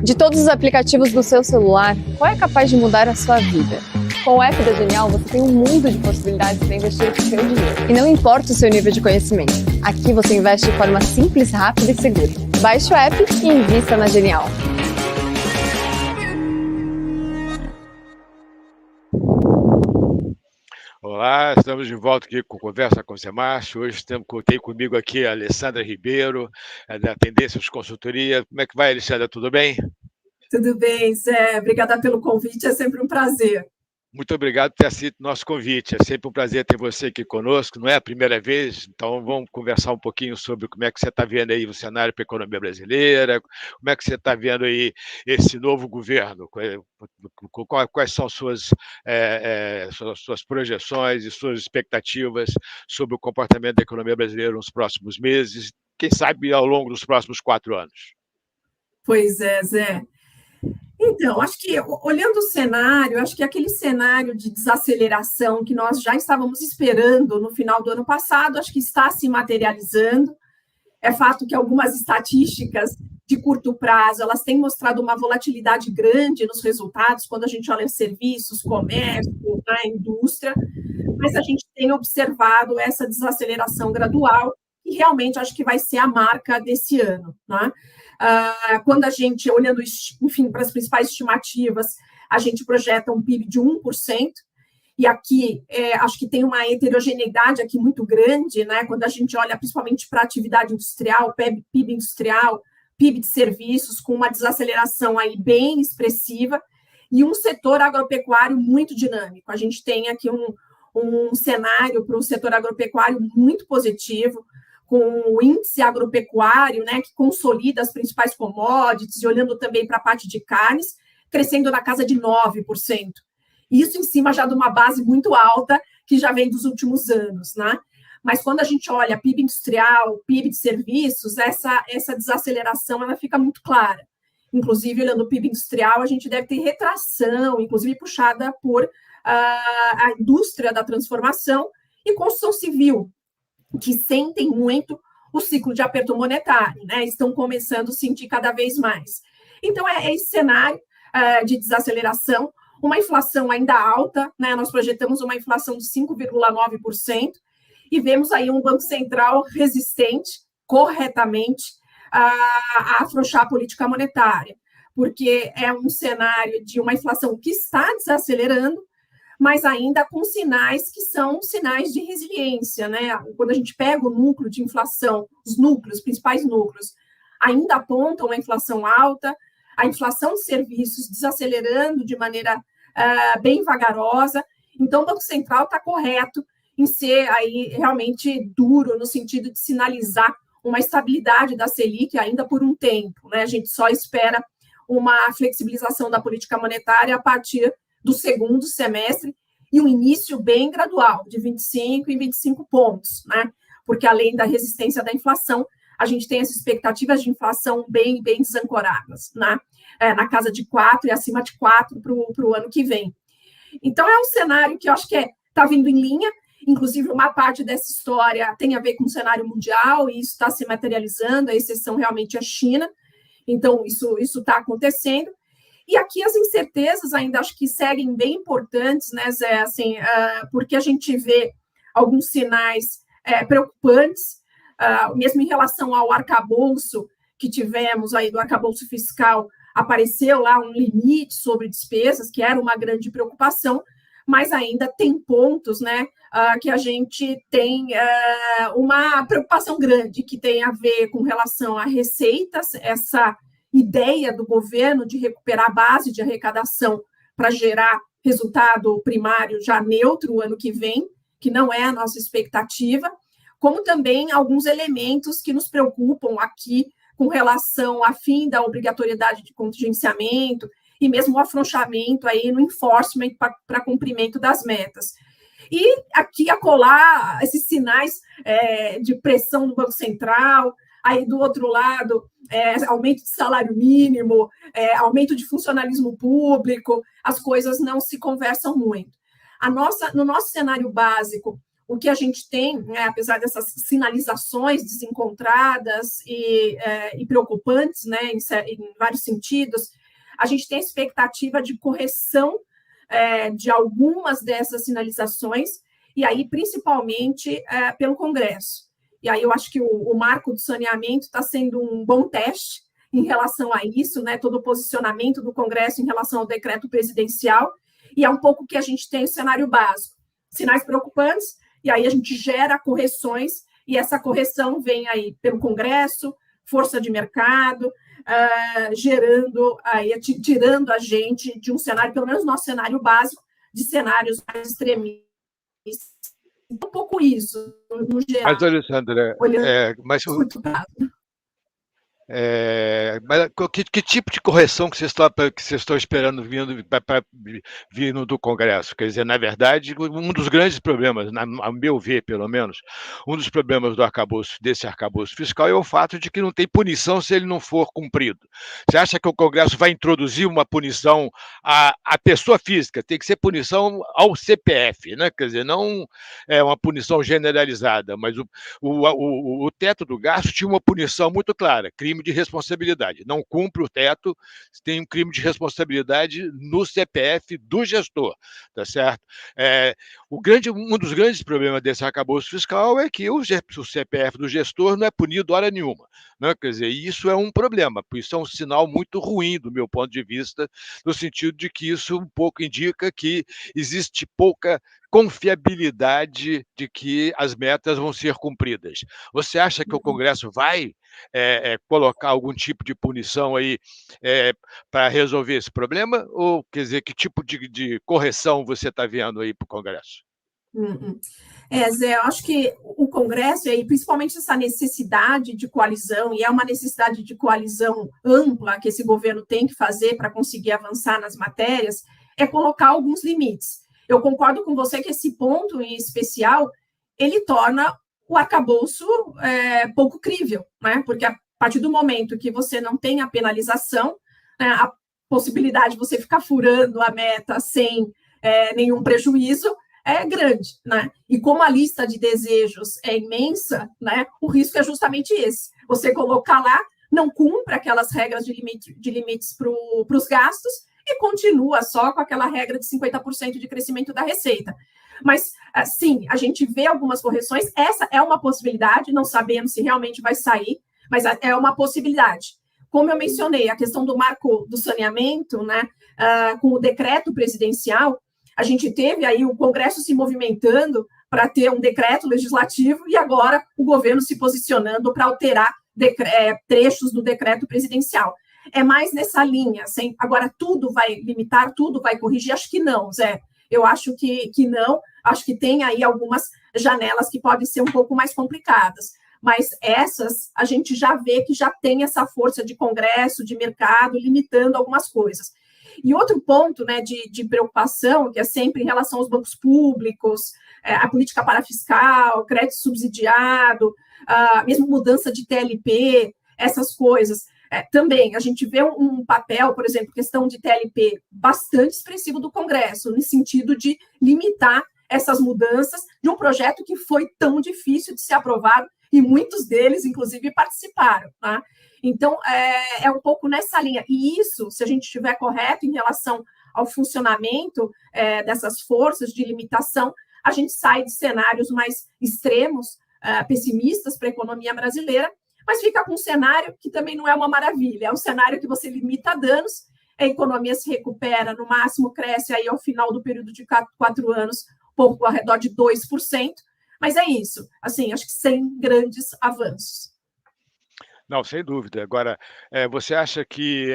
De todos os aplicativos do seu celular, qual é capaz de mudar a sua vida? Com o app da Genial, você tem um mundo de possibilidades para investir o seu dinheiro. E não importa o seu nível de conhecimento, aqui você investe de forma simples, rápida e segura. Baixe o app e invista na Genial. Olá, estamos de volta aqui com Conversa com o Semarch. Hoje tem comigo aqui a Alessandra Ribeiro, da Tendências Consultoria. Como é que vai, Alessandra? Tudo bem? Tudo bem, Zé. Obrigada pelo convite, é sempre um prazer. Muito obrigado por ter aceito o nosso convite. É sempre um prazer ter você aqui conosco. Não é a primeira vez, então vamos conversar um pouquinho sobre como é que você está vendo aí o cenário para a economia brasileira, como é que você está vendo aí esse novo governo, quais são suas projeções e suas expectativas sobre o comportamento da economia brasileira nos próximos meses, quem sabe ao longo dos próximos 4 anos. Pois é, Zé. Então, acho que, olhando o cenário, acho que aquele cenário de desaceleração que nós já estávamos esperando no final do ano passado, acho que está se materializando. É fato que algumas estatísticas de curto prazo, elas têm mostrado uma volatilidade grande nos resultados, quando a gente olha serviços, comércio, a indústria, mas a gente tem observado essa desaceleração gradual, e realmente acho que vai ser a marca desse ano, né? Quando a gente, olhando, enfim, para as principais estimativas, a gente projeta um PIB de 1%, e aqui acho que tem uma heterogeneidade aqui muito grande, né? Quando a gente olha principalmente para a atividade industrial, PIB industrial, PIB de serviços, com uma desaceleração aí bem expressiva, e um setor agropecuário muito dinâmico. A gente tem aqui um cenário para o setor agropecuário muito positivo, com o índice agropecuário, né, que consolida as principais commodities, e olhando também para a parte de carnes, crescendo na casa de 9%. Isso em cima já de uma base muito alta, que já vem dos últimos anos, né? Mas quando a gente olha PIB industrial, PIB de serviços, essa desaceleração ela fica muito clara. Inclusive, olhando o PIB industrial, a gente deve ter retração, inclusive puxada por a indústria da transformação e construção civil, que sentem muito o ciclo de aperto monetário, né? Estão começando a sentir cada vez mais. Então, é esse cenário de desaceleração, uma inflação ainda alta, né? Nós projetamos uma inflação de 5,9% e vemos aí um Banco Central resistente, corretamente, a afrouxar a política monetária, porque é um cenário de uma inflação que está desacelerando, mas ainda com sinais que são sinais de resiliência, né? Quando a gente pega o núcleo de inflação, os principais núcleos, ainda apontam a inflação alta, a inflação de serviços desacelerando de maneira bem vagarosa. Então, o Banco Central está correto em ser aí realmente duro no sentido de sinalizar uma estabilidade da Selic ainda por um tempo, né? A gente só espera uma flexibilização da política monetária a partir do segundo semestre, e um início bem gradual, de 25 em 25 pontos, né? Porque além da resistência da inflação, a gente tem as expectativas de inflação bem desancoradas, né? Na casa de 4 e acima de 4 para o ano que vem. Então, é um cenário que eu acho que está vindo em linha, inclusive uma parte dessa história tem a ver com o cenário mundial, e isso está se materializando, a exceção realmente é a China, então isso está acontecendo. E aqui as incertezas ainda acho que seguem bem importantes, né, Zé? Assim, porque a gente vê alguns sinais preocupantes, mesmo em relação ao arcabouço que tivemos aí, do arcabouço fiscal, apareceu lá um limite sobre despesas, que era uma grande preocupação, mas ainda tem pontos, né, que a gente tem uma preocupação grande, que tem a ver com relação a receitas, essa ideia do governo de recuperar a base de arrecadação para gerar resultado primário já neutro o ano que vem, que não é a nossa expectativa, como também alguns elementos que nos preocupam aqui com relação a fim da obrigatoriedade de contingenciamento e mesmo o afrouxamento aí no enforcement para cumprimento das metas. E aqui acolá esses sinais de pressão do Banco Central, aí do outro lado, aumento de salário mínimo, aumento de funcionalismo público, as coisas não se conversam muito. No nosso cenário básico, o que a gente tem, né, apesar dessas sinalizações desencontradas e preocupantes, né, em vários sentidos, a gente tem a expectativa de correção de algumas dessas sinalizações, e aí principalmente pelo Congresso. E aí eu acho que o marco do saneamento está sendo um bom teste em relação a isso, né, todo o posicionamento do Congresso em relação ao decreto presidencial, e é um pouco que a gente tem o cenário básico. Sinais preocupantes, e aí a gente gera correções, e essa correção vem aí pelo Congresso, força de mercado, gerando, aí, tirando a gente de um cenário, pelo menos nosso cenário básico, de cenários mais extremistas. Um pouco isso, no geral. Mas, Alessandra, mas que tipo de correção que vocês estão esperando vindo do Congresso? Quer dizer, na verdade, um dos grandes problemas, a meu ver, pelo menos, um dos problemas desse arcabouço fiscal é o fato de que não tem punição se ele não for cumprido. Você acha que o Congresso vai introduzir uma punição à pessoa física? Tem que ser punição ao CPF, né? Quer dizer, não é uma punição generalizada, mas o teto do gasto tinha uma punição muito clara, crime de responsabilidade. Não cumpre o teto, tem um crime de responsabilidade no CPF do gestor, tá certo? Um dos grandes problemas desse arcabouço fiscal é que o CPF do gestor não é punido hora nenhuma, né? Quer dizer, isso é um problema, isso é um sinal muito ruim do meu ponto de vista, no sentido de que isso um pouco indica que existe pouca confiabilidade de que as metas vão ser cumpridas. Você acha que o Congresso vai colocar algum tipo de punição aí para resolver esse problema? Ou, quer dizer, que tipo de correção você está vendo aí para o Congresso? Zé, eu acho que o Congresso, e principalmente essa necessidade de coalizão, e é uma necessidade de coalizão ampla que esse governo tem que fazer para conseguir avançar nas matérias, é colocar alguns limites. Eu concordo com você que esse ponto em especial, ele torna o arcabouço pouco crível, né? Porque a partir do momento que você não tem a penalização, né, a possibilidade de você ficar furando a meta sem nenhum prejuízo é grande, né? E como a lista de desejos é imensa, né, o risco é justamente esse. Você colocar lá, não cumpre aquelas regras de limites para os gastos, e continua só com aquela regra de 50% de crescimento da receita. Mas, sim, a gente vê algumas correções, essa é uma possibilidade, não sabemos se realmente vai sair, mas é uma possibilidade. Como eu mencionei, a questão do marco do saneamento, né, com o decreto presidencial, a gente teve aí o Congresso se movimentando para ter um decreto legislativo e agora o governo se posicionando para alterar trechos do decreto presidencial. É mais nessa linha. Agora, tudo vai limitar, tudo vai corrigir? Acho que não, Zé. Eu acho que não. Acho que tem aí algumas janelas que podem ser um pouco mais complicadas. Mas essas, a gente já vê que já tem essa força de Congresso, de mercado, limitando algumas coisas. E outro ponto, né, de preocupação, que é sempre em relação aos bancos públicos, a política parafiscal, crédito subsidiado, mesmo mudança de TLP, essas coisas. Também, a gente vê um papel, por exemplo, questão de TLP bastante expressivo do Congresso, no sentido de limitar essas mudanças de um projeto que foi tão difícil de ser aprovado, e muitos deles, inclusive, participaram, tá? Então, é um pouco nessa linha. E isso, se a gente estiver correto em relação ao funcionamento dessas forças de limitação, a gente sai de cenários mais extremos, pessimistas para a economia brasileira, mas fica com um cenário que também não é uma maravilha. É um cenário que você limita danos, a economia se recupera, no máximo cresce aí ao final do período de 4 anos, pouco ao redor de 2%, mas é isso, assim, acho que sem grandes avanços. Não, sem dúvida. Agora, você acha que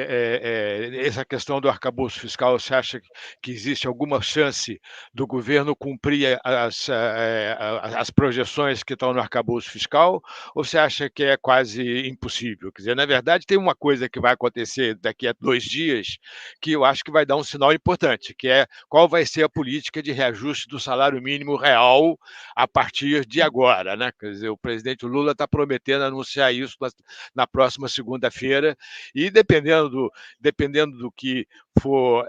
essa questão do arcabouço fiscal, você acha que existe alguma chance do governo cumprir as projeções que estão no arcabouço fiscal, ou você acha que é quase impossível? Quer dizer, na verdade, tem uma coisa que vai acontecer daqui a 2 dias que eu acho que vai dar um sinal importante, que é qual vai ser a política de reajuste do salário mínimo real a partir de agora, né? Quer dizer, o presidente Lula está prometendo anunciar isso na próxima segunda-feira, e dependendo do que for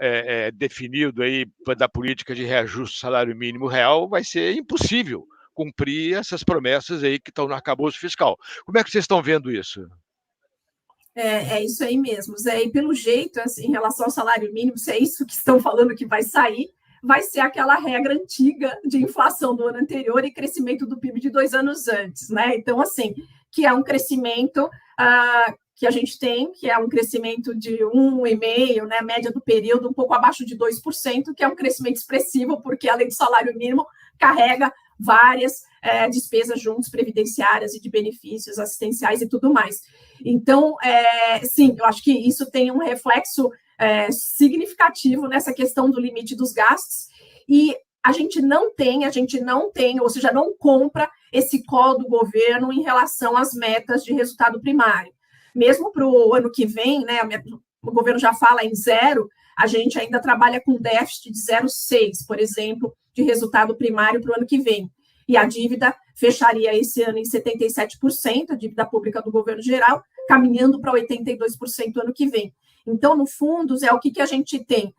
definido aí da política de reajuste do salário mínimo real, vai ser impossível cumprir essas promessas aí que estão no arcabouço fiscal. Como é que vocês estão vendo isso? É isso aí mesmo, Zé. E pelo jeito, assim, em relação ao salário mínimo, se é isso que estão falando que vai sair, vai ser aquela regra antiga de inflação do ano anterior e crescimento do PIB de 2 anos antes, né? Então, assim, que é um crescimento que a gente tem, que é um crescimento de 1,5%, né? A média do período, um pouco abaixo de 2%, que é um crescimento expressivo, porque além do salário mínimo, carrega várias despesas juntos, previdenciárias e de benefícios assistenciais e tudo mais. Então, sim, eu acho que isso tem um reflexo significativo nessa questão do limite dos gastos, e a gente não tem, ou seja, não compra esse call do governo em relação às metas de resultado primário. Mesmo para o ano que vem, né, o governo já fala em 0, a gente ainda trabalha com déficit de 0,6, por exemplo, de resultado primário para o ano que vem. E a dívida fecharia esse ano em 77%, a dívida pública do governo geral, caminhando para 82% ano que vem. Então, no fundo, é o que a gente tem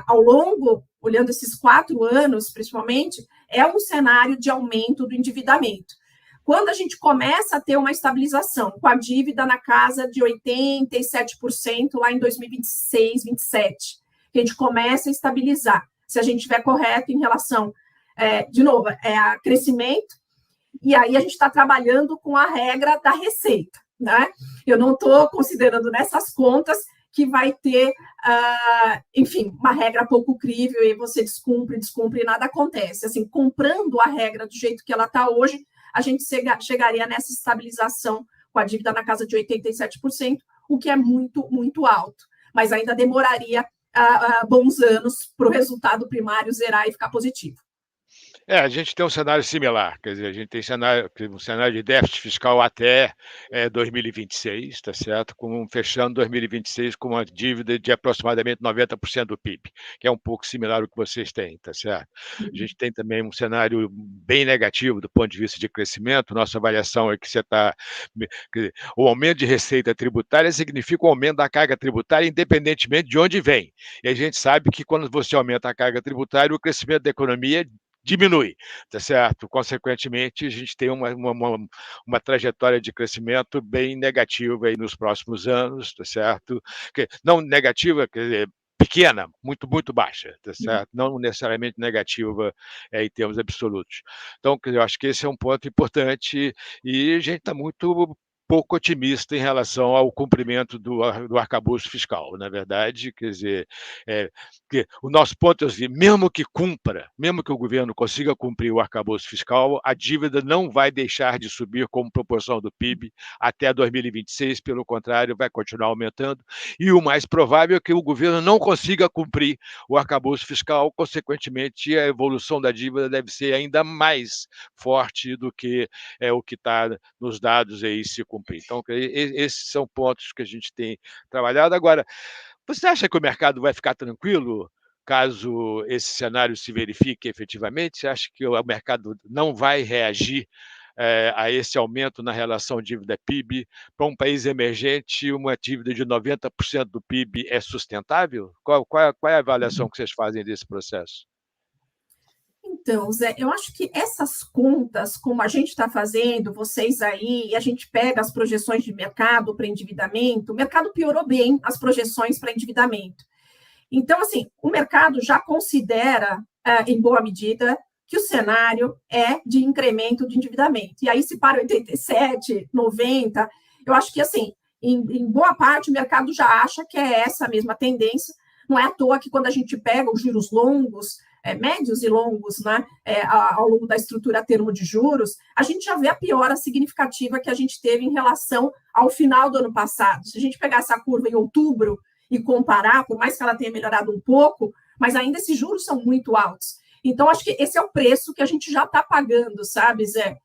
ao longo, olhando esses 4 anos, principalmente, é um cenário de aumento do endividamento. Quando a gente começa a ter uma estabilização, com a dívida na casa de 87% lá em 2026, 2027, que a gente começa a estabilizar, se a gente estiver correto em relação, de novo, a crescimento, e aí a gente está trabalhando com a regra da receita, né? Eu não estou considerando nessas contas que vai ter, enfim, uma regra pouco crível e você descumpre e nada acontece. Assim, comprando a regra do jeito que ela está hoje, a gente chegaria nessa estabilização com a dívida na casa de 87%, o que é muito, muito alto. Mas ainda demoraria bons anos para o resultado primário zerar e ficar positivo. A gente tem um cenário similar, quer dizer, a gente tem um cenário de déficit fiscal até 2026, tá certo? Fechando 2026 com uma dívida de aproximadamente 90% do PIB, que é um pouco similar ao que vocês têm, tá certo? A gente tem também um cenário bem negativo do ponto de vista de crescimento. Nossa avaliação é que o aumento de receita tributária significa o aumento da carga tributária, independentemente de onde vem. E a gente sabe que quando você aumenta a carga tributária, o crescimento da economia diminui, tá certo? Consequentemente, a gente tem uma trajetória de crescimento bem negativa aí nos próximos anos, tá certo? Não negativa, quer dizer, pequena, muito, muito baixa, tá certo? Não necessariamente negativa em termos absolutos. Então, eu acho que esse é um ponto importante e a gente está muito pouco otimista em relação ao cumprimento do arcabouço fiscal. Na verdade, quer dizer, que o nosso ponto é assim, mesmo que o governo consiga cumprir o arcabouço fiscal, a dívida não vai deixar de subir como proporção do PIB até 2026, pelo contrário, vai continuar aumentando, e o mais provável é que o governo não consiga cumprir o arcabouço fiscal, consequentemente, a evolução da dívida deve ser ainda mais forte do que o que está nos dados aí se cumprir. Então, esses são pontos que a gente tem trabalhado. Agora, você acha que o mercado vai ficar tranquilo caso esse cenário se verifique efetivamente? Você acha que o mercado não vai reagir a esse aumento na relação dívida-PIB? Para um país emergente, uma dívida de 90% do PIB é sustentável? Qual é a avaliação que vocês fazem desse processo? Então, Zé, eu acho que essas contas, como a gente está fazendo, vocês aí, e a gente pega as projeções de mercado para endividamento, o mercado piorou bem as projeções para endividamento. Então, assim, o mercado já considera, em boa medida, que o cenário é de incremento de endividamento. E aí, se para 87, 90, eu acho que, assim, em boa parte, o mercado já acha que é essa mesma tendência. Não é à toa que quando a gente pega os juros longos, médios e longos, né, ao longo da estrutura a termo de juros, a gente já vê a piora significativa que a gente teve em relação ao final do ano passado. Se a gente pegar essa curva em outubro e comparar, por mais que ela tenha melhorado um pouco, mas ainda esses juros são muito altos. Então, acho que esse é o preço que a gente já está pagando, sabe, Zé?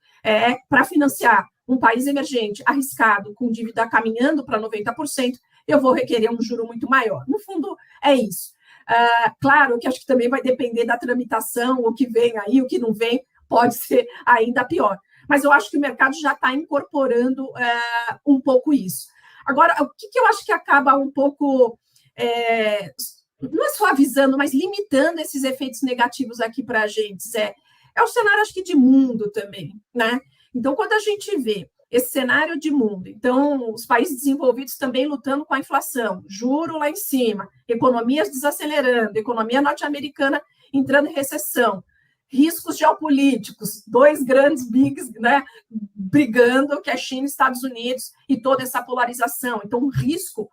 Para financiar um país emergente arriscado, com dívida caminhando para 90%, eu vou requerer um juro muito maior. No fundo, é isso. Claro que acho que também vai depender da tramitação, o que vem aí, o que não vem, pode ser ainda pior. Mas eu acho que o mercado já está incorporando um pouco isso. Agora, o que eu acho que acaba um pouco, não é suavizando, mas limitando esses efeitos negativos aqui para a gente, Zé? é o cenário, acho que, de mundo também, né? Então, quando a gente vê esse cenário de mundo, então, os países desenvolvidos também lutando com a inflação, juro lá em cima, economias desacelerando, economia norte-americana entrando em recessão, riscos geopolíticos, dois grandes bigs, né, brigando, que é China e Estados Unidos, e toda essa polarização. Então, um risco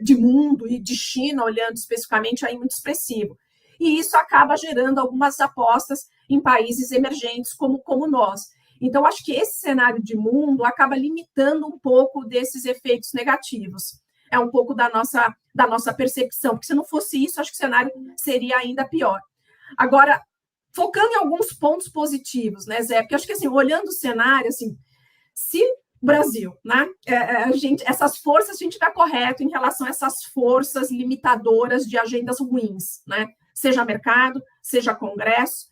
de mundo e de China, olhando especificamente, aí muito expressivo. E isso acaba gerando algumas apostas em países emergentes como nós. Então, acho que esse cenário de mundo acaba limitando um pouco desses efeitos negativos. É um pouco da nossa percepção, porque se não fosse isso, acho que o cenário seria ainda pior. Agora, focando em alguns pontos positivos, né, Zé? Porque acho que, assim, olhando o cenário, assim, se o Brasil, né, essas forças, a gente está correto em relação a essas forças limitadoras de agendas ruins, né? Seja mercado, seja Congresso.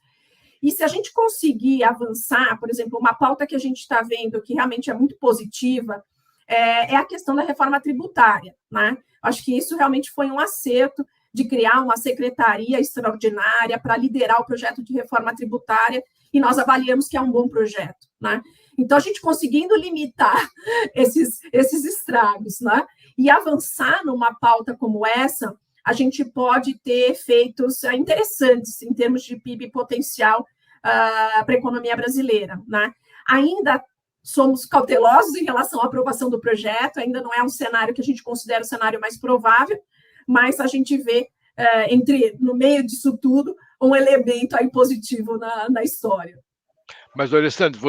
E se a gente conseguir avançar, por exemplo, uma pauta que a gente está vendo que realmente é muito positiva, é a questão da reforma tributária, né? Acho que isso realmente foi um acerto de criar uma secretaria extraordinária para liderar o projeto de reforma tributária, e nós avaliamos que é um bom projeto, né? Então, a gente conseguindo limitar esses estragos, né, e avançar numa pauta como essa, a gente pode ter efeitos interessantes em termos de PIB potencial para a economia brasileira, né? Ainda somos cautelosos em relação à aprovação do projeto, ainda não é um cenário que a gente considera o cenário mais provável, mas a gente vê, no meio disso tudo, um elemento aí positivo na história. Mas, Alessandro,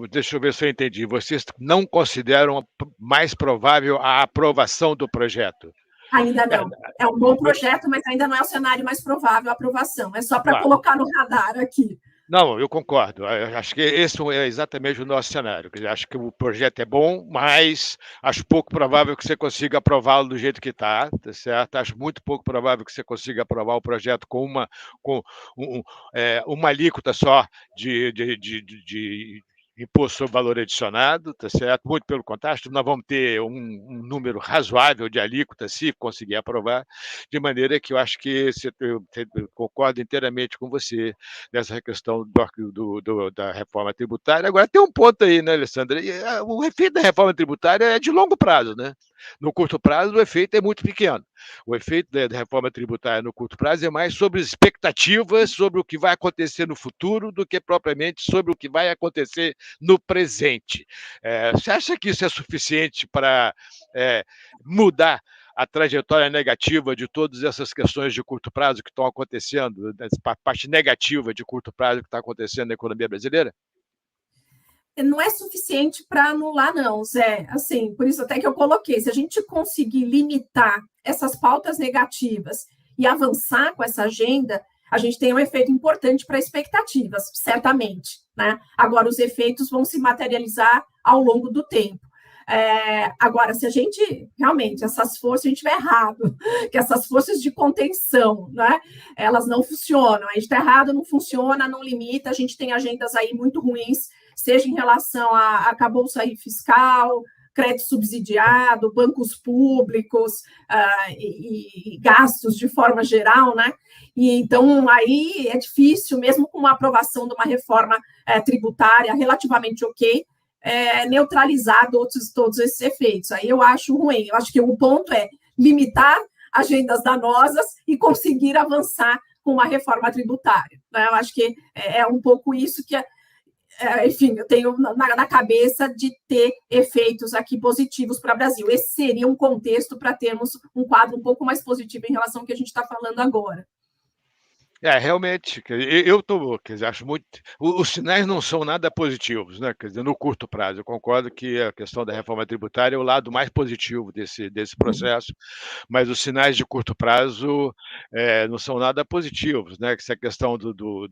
deixa eu ver se eu entendi, vocês não consideram mais provável a aprovação do projeto? Ainda não. É um bom projeto, mas ainda não é o cenário mais provável a aprovação. É só para colocar no radar aqui. Não, eu concordo. Eu acho que esse é exatamente o nosso cenário. Acho que o projeto é bom, mas acho pouco provável que você consiga aprová-lo do jeito que está, tá certo? Acho muito pouco provável que você consiga aprovar o projeto com uma alíquota só de imposto sobre valor adicionado, tá certo? Muito pelo contrário, nós vamos ter um número razoável de alíquotas, se conseguir aprovar, de maneira que eu acho que eu concordo inteiramente com você nessa questão da reforma tributária. Agora, tem um ponto aí, né, Alessandra? O efeito da reforma tributária é de longo prazo, né? No curto prazo, o efeito é muito pequeno. O efeito da reforma tributária no curto prazo é mais sobre expectativas, sobre o que vai acontecer no futuro, do que propriamente sobre o que vai acontecer no presente. Você acha que isso é suficiente para mudar a trajetória negativa de todas essas questões de curto prazo que estão acontecendo, a parte negativa de curto prazo que está acontecendo na economia brasileira? Não é suficiente para anular, não, Zé. Assim, por isso até que eu coloquei, se a gente conseguir limitar essas pautas negativas e avançar com essa agenda, a gente tem um efeito importante para expectativas, certamente, né? Agora, os efeitos vão se materializar ao longo do tempo. Agora, se a gente realmente, essas forças, a gente estiver errado, que essas forças de contenção, né, elas não funcionam, a gente está errado, não funciona, não limita, a gente tem agendas aí muito ruins, seja em relação a acabouço aí fiscal, crédito subsidiado, bancos públicos e gastos de forma geral, né? E então aí é difícil, mesmo com a aprovação de uma reforma tributária relativamente ok, neutralizar todos esses efeitos. Aí eu acho ruim. Eu acho que o ponto é limitar agendas danosas e conseguir avançar com uma reforma tributária, né? Eu acho que é um pouco isso que enfim, eu tenho na cabeça de ter efeitos aqui positivos para o Brasil. Esse seria um contexto para termos um quadro um pouco mais positivo em relação ao que a gente está falando agora. Realmente, eu acho muito. Os sinais não são nada positivos, né? Quer dizer, no curto prazo. Eu concordo que a questão da reforma tributária é o lado mais positivo desse processo, mas os sinais de curto prazo não são nada positivos, né? Essa questão do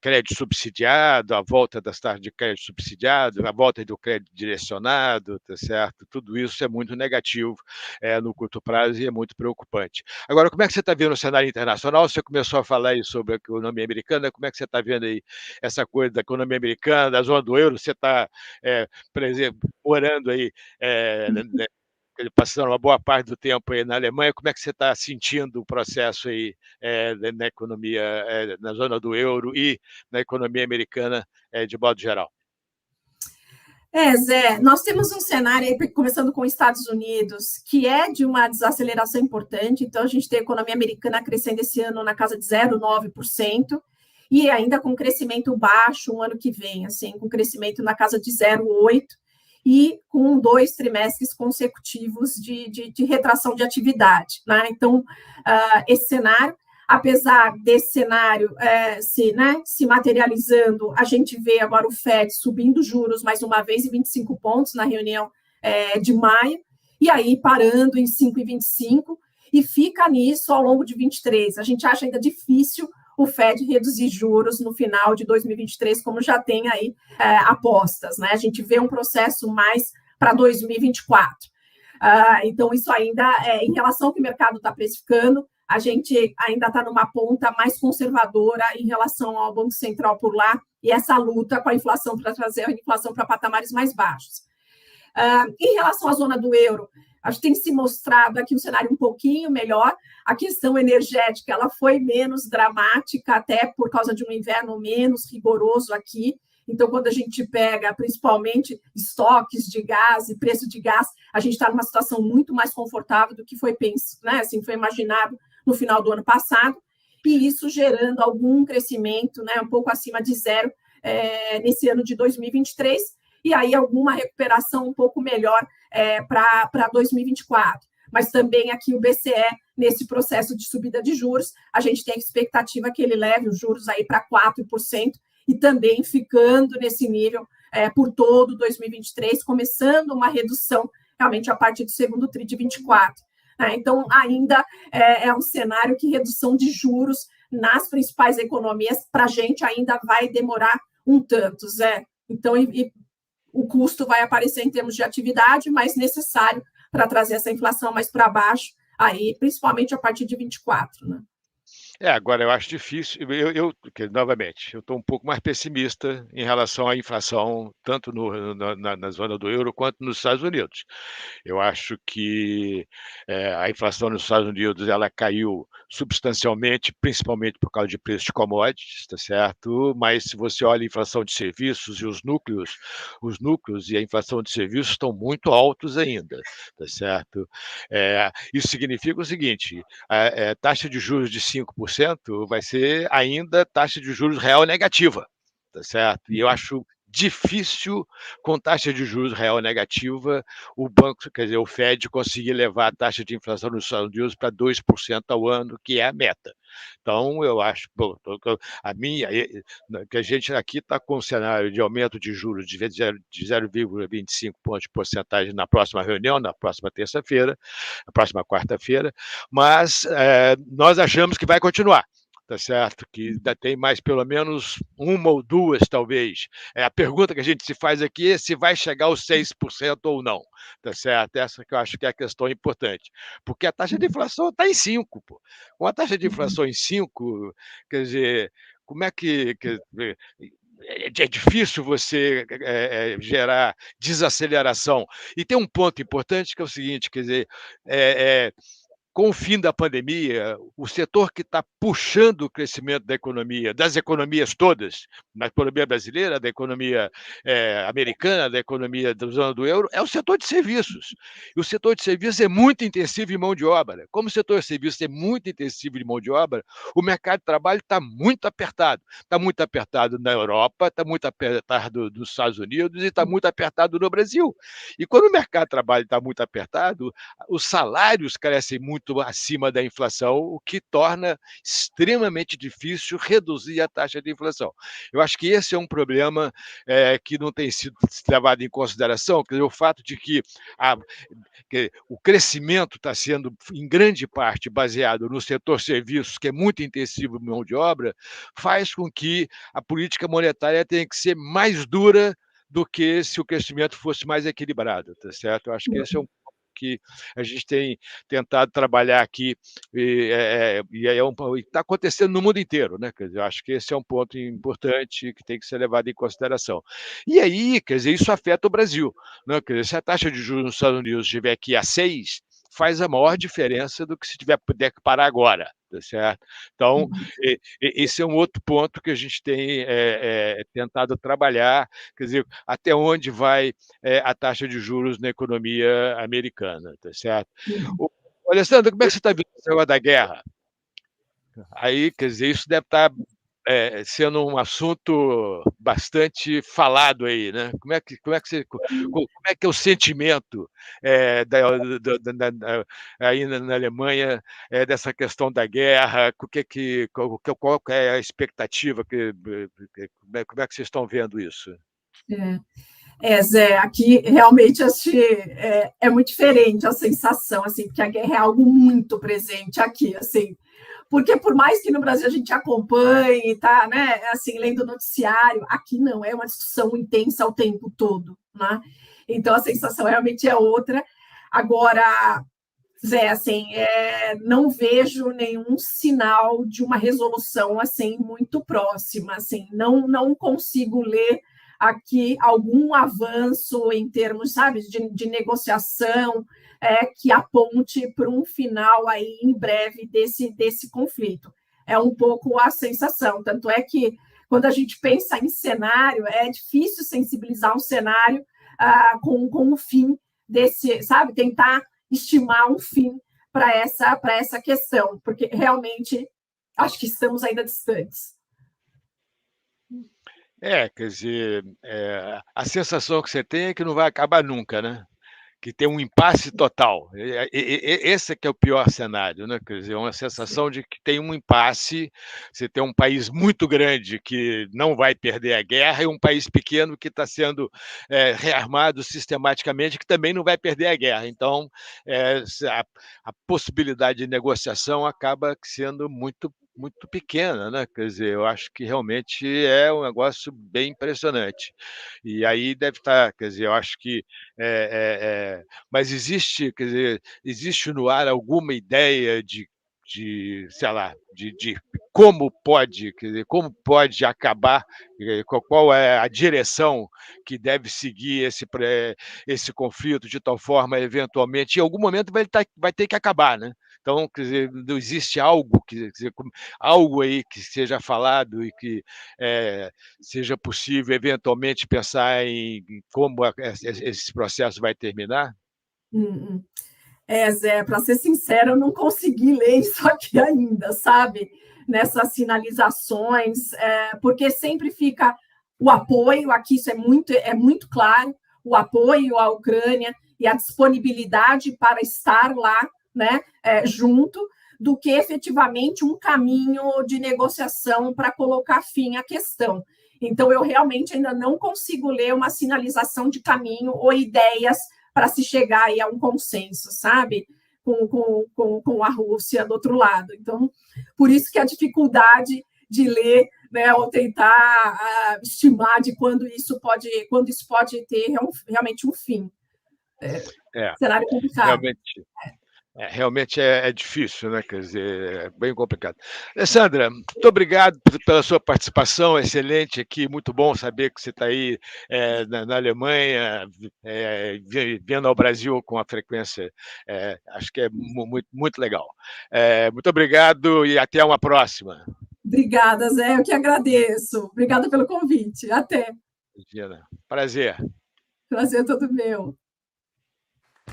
crédito subsidiado, a volta das taxas de crédito subsidiado, a volta do crédito direcionado, tá certo? Tudo isso é muito negativo no curto prazo e é muito preocupante. Agora, como é que você está vendo o cenário internacional? Você começou a falar aí sobre a economia americana, como é que você está vendo aí essa coisa da economia americana, da zona do euro? Você está, por exemplo, orando aí passando uma boa parte do tempo aí na Alemanha, como é que você está sentindo o processo aí na economia, na zona do euro e na economia americana de modo geral? Zé, nós temos um cenário aí, começando com os Estados Unidos, que é de uma desaceleração importante. Então, a gente tem a economia americana crescendo esse ano na casa de 0,9%, e ainda com crescimento baixo um ano que vem, assim, com crescimento na casa de 0,8%, e com 2 trimestres consecutivos de retração de atividade, né? Então, esse cenário, apesar desse cenário se materializando, a gente vê agora o FED subindo juros mais uma vez em 25 pontos na reunião de maio, e aí parando em 5,25, e fica nisso ao longo de 23. A gente acha ainda difícil o FED reduzir juros no final de 2023, como já tem aí apostas, né? A gente vê um processo mais para 2024. Então, isso ainda, em relação ao que o mercado está precificando, a gente ainda está numa ponta mais conservadora em relação ao Banco Central por lá, e essa luta com a inflação para trazer a inflação para patamares mais baixos. Em relação à zona do euro, acho que tem se mostrado aqui um cenário um pouquinho melhor. A questão energética ela foi menos dramática, até por causa de um inverno menos rigoroso aqui. Então, quando a gente pega, principalmente, estoques de gás e preço de gás, a gente está numa situação muito mais confortável do que foi pensado, né? Assim, foi imaginado no final do ano passado, e isso gerando algum crescimento, né, um pouco acima de zero nesse ano de 2023, e aí alguma recuperação um pouco melhor para 2024. Mas também aqui o BCE, nesse processo de subida de juros, a gente tem a expectativa que ele leve os juros aí para 4%, e também ficando nesse nível por todo 2023, começando uma redução realmente a partir do segundo tri de 24. Então, ainda é um cenário que redução de juros nas principais economias, para a gente ainda vai demorar um tanto, Zé. Então, o custo vai aparecer em termos de atividade, mas necessário para trazer essa inflação mais para baixo, aí, principalmente a partir de 24, né? Agora eu acho difícil. Novamente, eu estou um pouco mais pessimista em relação à inflação, tanto na zona do euro quanto nos Estados Unidos. Eu acho que a inflação nos Estados Unidos ela caiu substancialmente, principalmente por causa de preço de commodities, tá certo? Mas se você olha a inflação de serviços e os núcleos e a inflação de serviços estão muito altos ainda, tá certo? Isso significa o seguinte: a taxa de juros de 5% vai ser ainda taxa de juros real negativa, tá certo? E eu acho difícil, com taxa de juros real negativa, o banco, quer dizer, o Fed conseguir levar a taxa de inflação nos Estados Unidos para 2% ao ano, que é a meta. Então, eu acho, que a gente aqui está com um cenário de aumento de juros de 0,25 pontos de porcentagem na próxima reunião, na próxima terça-feira, na próxima quarta-feira, mas nós achamos que vai continuar. Tá certo? Que ainda tem mais pelo menos uma ou duas, talvez. A pergunta que a gente se faz aqui é se vai chegar aos 6% ou não, tá certo? Essa que eu acho que é a questão importante. Porque a taxa de inflação está em 5%, pô. Com a taxa de inflação em 5%, quer dizer, como é que é difícil você gerar desaceleração. E tem um ponto importante que é o seguinte, quer dizer, com o fim da pandemia, o setor que está puxando o crescimento da economia, das economias todas, na economia brasileira, da economia americana, da economia da zona do euro, é o setor de serviços. E o setor de serviços é muito intensivo em mão de obra. Como o setor de serviços é muito intensivo em mão de obra, o mercado de trabalho está muito apertado. Está muito apertado na Europa, está muito apertado nos Estados Unidos e está muito apertado no Brasil. E quando o mercado de trabalho está muito apertado, os salários crescem muito acima da inflação, o que torna extremamente difícil reduzir a taxa de inflação. Eu acho que esse é um problema que não tem sido levado em consideração, quer dizer, o fato de que o crescimento está sendo, em grande parte, baseado no setor serviços, que é muito intensivo em mão de obra, faz com que a política monetária tenha que ser mais dura do que se o crescimento fosse mais equilibrado, tá certo? Eu acho que esse é um que a gente tem tentado trabalhar aqui, e está acontecendo no mundo inteiro, né? Quer dizer, eu acho que esse é um ponto importante que tem que ser levado em consideração. E aí, quer dizer, isso afeta o Brasil, né? Quer dizer, se a taxa de juros nos Estados Unidos estiver aqui a 6, faz a maior diferença do que se puder parar agora, tá certo? Então, esse é um outro ponto que a gente tem tentado trabalhar, quer dizer, até onde vai a taxa de juros na economia americana, tá certo? Alessandra, como é que você está vendo esse negócio da guerra? Aí, quer dizer, isso deve estar sendo um assunto bastante falado aí, né? Como é que é o sentimento aí na Alemanha dessa questão da guerra? Qual é a expectativa? Como é que vocês estão vendo isso? Zé, aqui realmente é muito diferente a sensação, assim, porque a guerra é algo muito presente aqui, assim, porque por mais que no Brasil a gente acompanhe, tá, né, assim, lendo noticiário, aqui não, é uma discussão intensa o tempo todo, né? Então a sensação realmente é outra. Agora, Zé, assim, não vejo nenhum sinal de uma resolução, assim, muito próxima, assim, não consigo ler aqui algum avanço em termos, sabe, de negociação que aponte para um final aí em breve desse conflito. É um pouco a sensação. Tanto é que, quando a gente pensa em cenário, é difícil sensibilizar um cenário com o fim desse, sabe, tentar estimar um fim para essa questão, porque realmente acho que estamos ainda distantes. Quer dizer, a sensação que você tem é que não vai acabar nunca, né? Que tem um impasse total. Esse é que é o pior cenário, né? Quer dizer, uma sensação de que tem um impasse, você tem um país muito grande que não vai perder a guerra e um país pequeno que está sendo rearmado sistematicamente, que também não vai perder a guerra. Então, a possibilidade de negociação acaba sendo muito pequena, né? Quer dizer, eu acho que realmente é um negócio bem impressionante. E aí deve estar, quer dizer, eu acho que mas existe, quer dizer, existe no ar alguma ideia de sei lá, de como pode, quer dizer, como pode acabar, qual é a direção que deve seguir esse conflito de tal forma, eventualmente, em algum momento vai ter que acabar, né? Então, quer dizer, não existe algo algo aí que seja falado e que seja possível eventualmente pensar em como esse processo vai terminar? Zé, para ser sincera, eu não consegui ler isso aqui ainda, sabe? Nessas sinalizações, porque sempre fica o apoio, aqui isso é muito claro, o apoio à Ucrânia e a disponibilidade para estar lá, né, junto, do que efetivamente um caminho de negociação para colocar fim à questão. Então, eu realmente ainda não consigo ler uma sinalização de caminho ou ideias para se chegar aí a um consenso, sabe? Com a Rússia do outro lado. Então, por isso que a dificuldade de ler, né, ou tentar estimar de quando isso pode ter realmente um fim. Cenário complicado. Realmente é difícil, né? Quer dizer, é bem complicado. Alessandra, muito obrigado pela sua participação, excelente aqui, muito bom saber que você está aí na Alemanha, vindo ao Brasil com a frequência, acho que é muito, muito legal. Muito obrigado e até uma próxima. Obrigada, Zé, eu que agradeço. Obrigada pelo convite. Até. Imagina. Prazer. Prazer todo meu.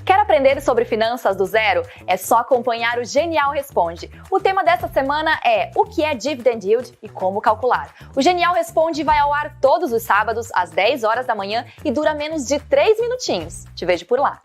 Quer aprender sobre finanças do zero? É só acompanhar o Genial Responde. O tema dessa semana é o que é Dividend Yield e como calcular. O Genial Responde vai ao ar todos os sábados às 10 horas da manhã e dura menos de 3 minutinhos. Te vejo por lá.